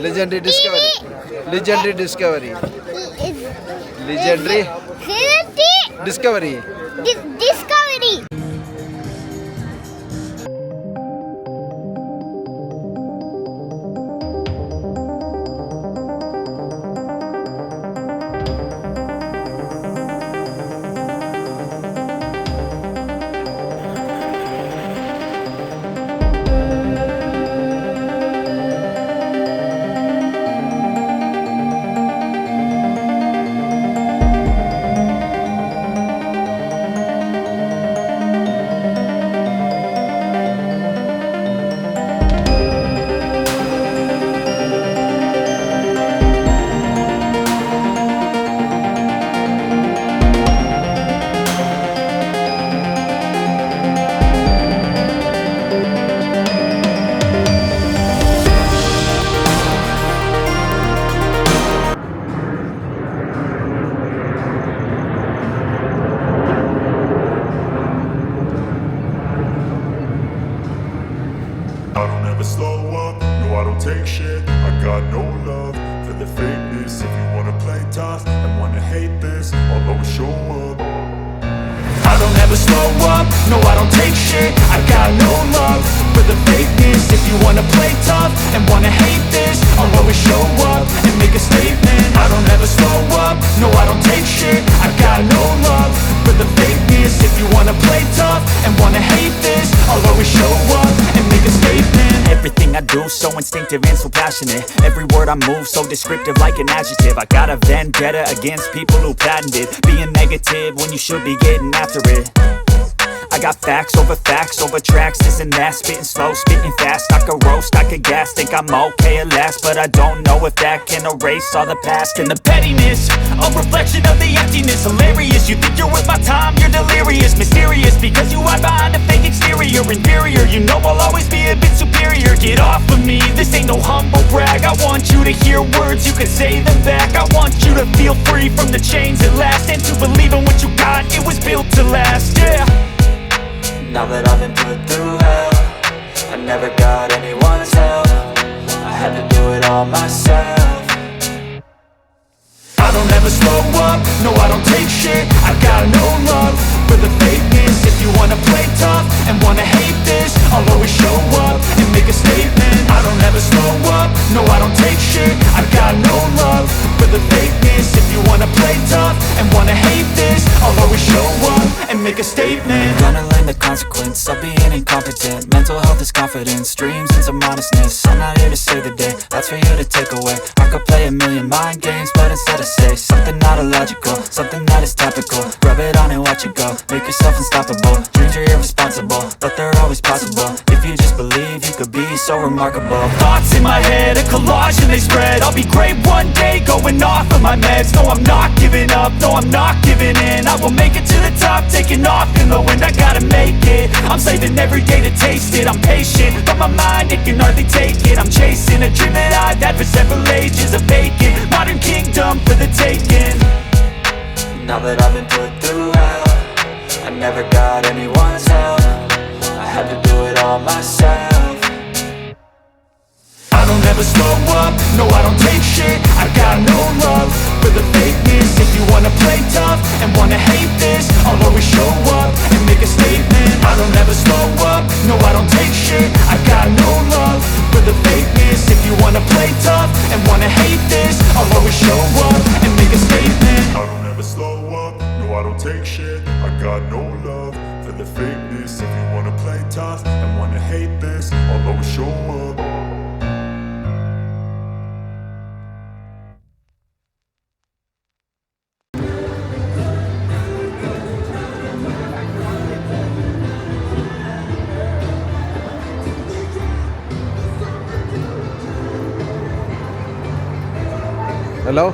Legendary Discovery. Legendary Discovery. Legendary Discovery. Discovery. I don't ever slow up, no I don't take shit. I got no love for the fakeness. If you wanna play tough and wanna hate this, I'll always show up. I don't ever slow up, no I don't take shit. I got no love for the fakeness. If you wanna play tough and wanna hate this, I'll always show up and make a statement. I don't ever slow up, no I don't take shit. I got no love for the fakeness. If you wanna play tough and wanna hate this, I'll always show up and make a statement. Everything I do so instinctive and so passionate. Every word I move so descriptive like an adjective. I got a vendetta against people who patented being negative when you should be getting after it. I got facts over tracks, this and that. Spitting slow, spitting fast, I could roast, I could gas. Think I'm okay at last, but I don't know if that can erase all the past. And the pettiness, a reflection of the emptiness. Hilarious, you think you're worth my time, you're delirious. Mysterious, because you hide behind a fake exterior. Inferior, you know I'll always be a bit superior. Get off of me, this ain't no humble brag. I want you to hear words, you can say them back. I want you to feel free from the chains at last, and to believe in what you got, it was built to last, yeah. Now that I've been put through hell, I never got anyone's help. I had to do it all myself. I don't ever slow up, no I don't take shit. I got no love for the fakeness. If you wanna play tough and wanna hate this, I'll always show up and make a statement. I don't ever slow up, no I don't take shit. I got no love for the fakeness. If you wanna play tough and wanna hate this, I'll always show up and make a statement. Gonna learn the consequence of being incompetent. Mental health is confidence, dreams and some honestness. I'm not here to save the day, that's for you to take away. I could play a million mind games, but instead I say something not illogical, something that is topical. Rub it on and watch it go, make yourself unstoppable. Dreams are irresponsible, but they're always possible. If you just believe, you could be so remarkable. Thoughts in my head, a collage and they spread. I'll be great one day, going off of my meds. No, I'm not giving up, no, I'm not giving in. I will make it to the top, taking off in the wind. I gotta make it, I'm saving every day to taste it. I'm patient, but my mind, it can hardly take it. I'm chasing a dream that I've had for several ages. A vacant, modern kingdom for the taking. Now that I've been put through hell, I never got anyone's help. I had to do it all myself. I don't ever slow up, no I don't take shit. I got no love for the fakeness. If you wanna play tough and wanna hate this, I'll always show up and make a statement. I don't ever slow up, no I don't take shit. I got no love for the fakeness. If you wanna play tough and wanna hate this, I'll always show up and make a statement. I don't ever slow up, no I don't take shit. I got no love for the fakeness. If you wanna play tough and wanna hate this, I'll always show up. Hello?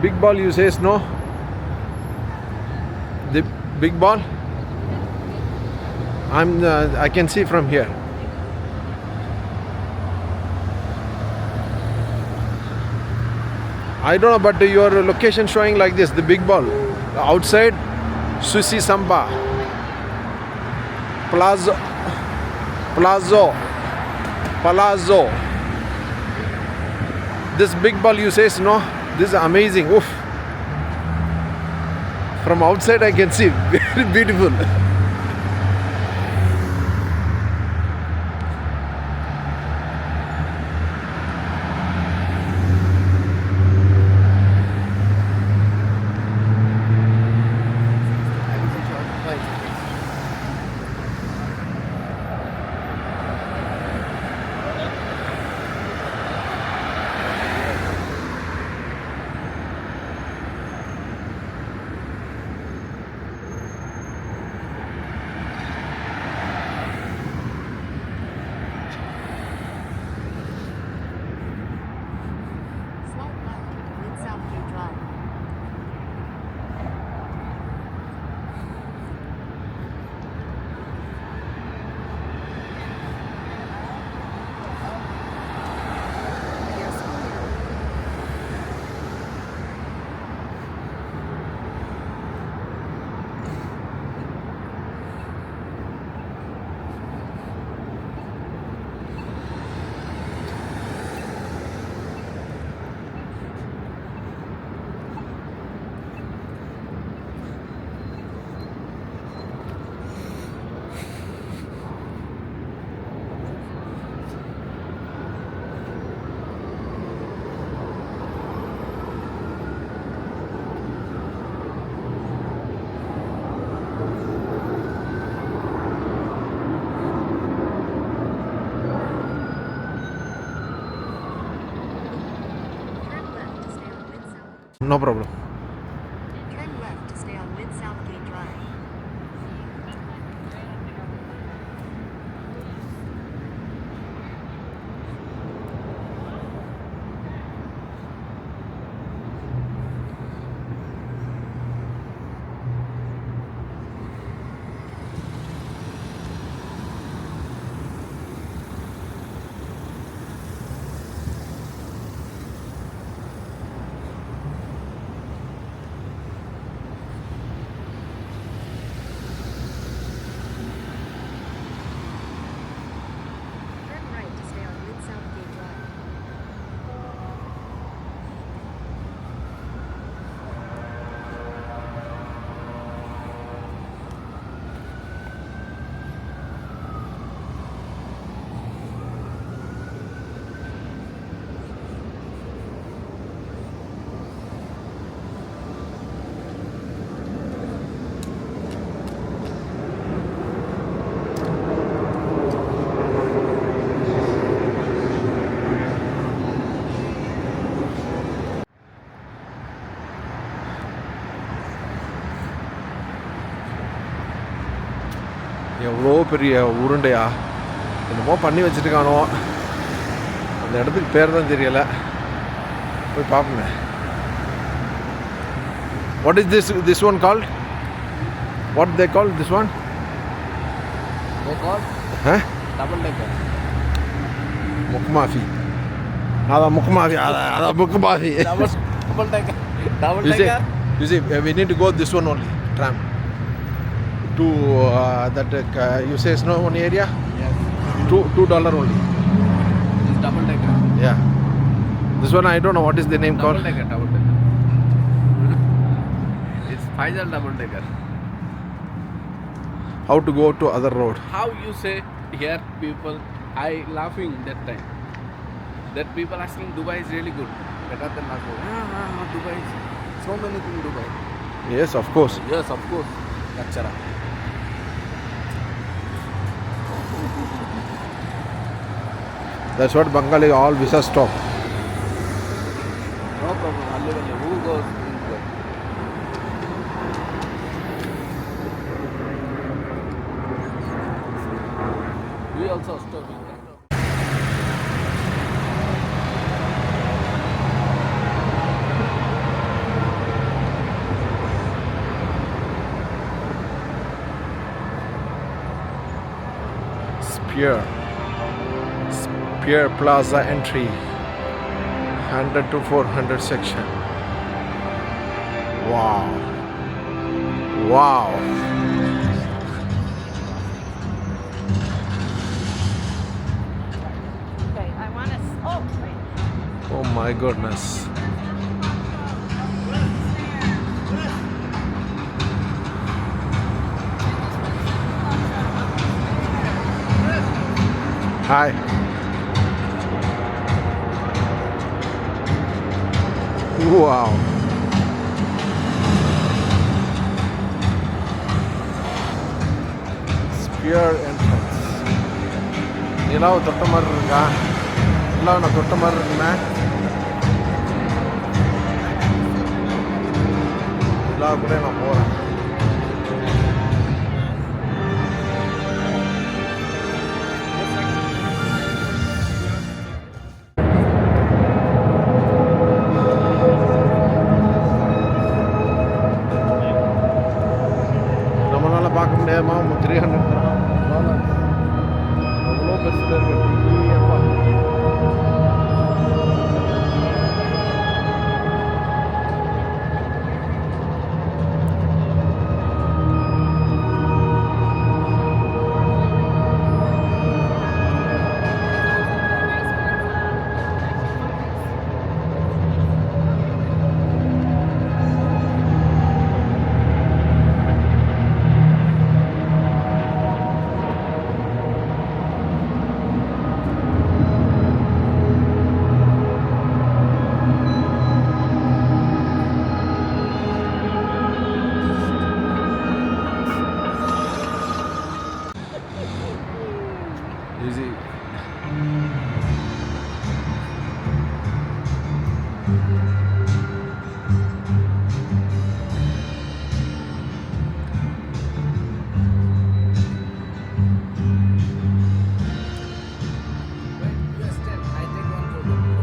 big ball you says no? The big ball? I can see from here. I don't know, but your location showing like this, the big ball. Outside, Sushi Samba. Palazzo. This big ball you says no? This is amazing. Oof. From outside I can see. Very beautiful. No problem. Turn left to stay on Mid Southgate Drive. Turn right to stay on Mid Southgate Drive. எவ்வளோ பெரிய உருண்டையா என்னமோ பண்ணி வச்சுருக்கானோ அந்த இடத்துக்கு பேர் தான் தெரியலை போய் பார்ப்போமே. What is this one called? What they call this one? They call Huh? double decker. முக்மாஃபி. அதான் முக்மாஃபி. அதான் முக்மாஃபி. Double decker. Double You see, decker. we need to go this one only, tram. To that you say no one area? Yes. $2 only. It's double decker. Yeah. This one I don't know what is the name Double called. decker. Double decker. It's Faisal double decker. How to go to other road? How you say here people? I laughing that time. That people asking Dubai is really good, better than Las Vegas. Dubai is so many things Dubai. Yes, of course. Yes, of course. Kachara. That's what Bengali all visa stop. No problem. Who goes in Dubai? We also stop in that. Pier Plaza entry 100 to 400 section. Wow. Okay, I want to. Oh, wait. Oh my goodness. Hi. Wow. Spear entrance. நிலாவை தொட்ட மாதிரி இருக்கா? நிலாவை நான் தொட்ட மாதிரி இருக்குண்ணா? நிலாவை கூட நான் போகிறேன். நம்மளால பார்க்க முடியாதுமா 300 அவ்வளோ பெருசில் இருக்கு. அப்பா easy.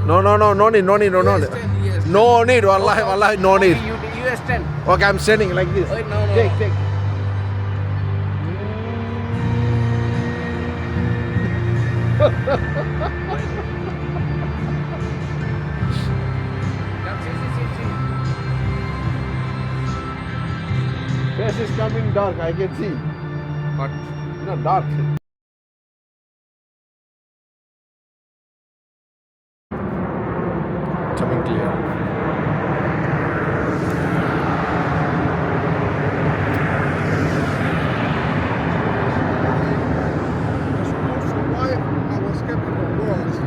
No need. No need. Wallahi, no need. US 10. Okay, I'm standing like this. Oh, no. Take. Face is coming dark, I can see. But No, dark. Coming clear. I was skeptical of doors.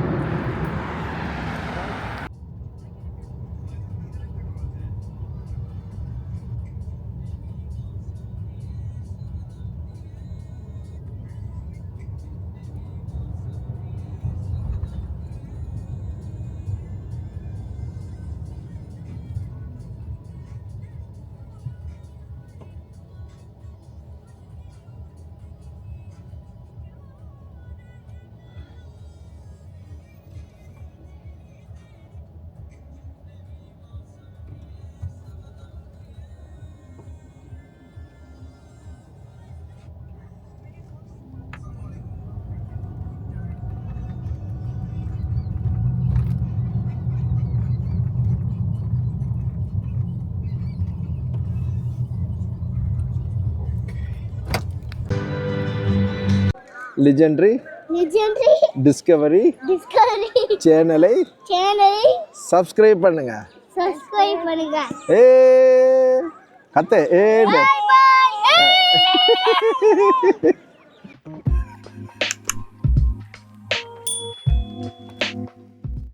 Legendary Discovery சேனலை subscribe பண்ணுங்க. கத்து. Bye bye.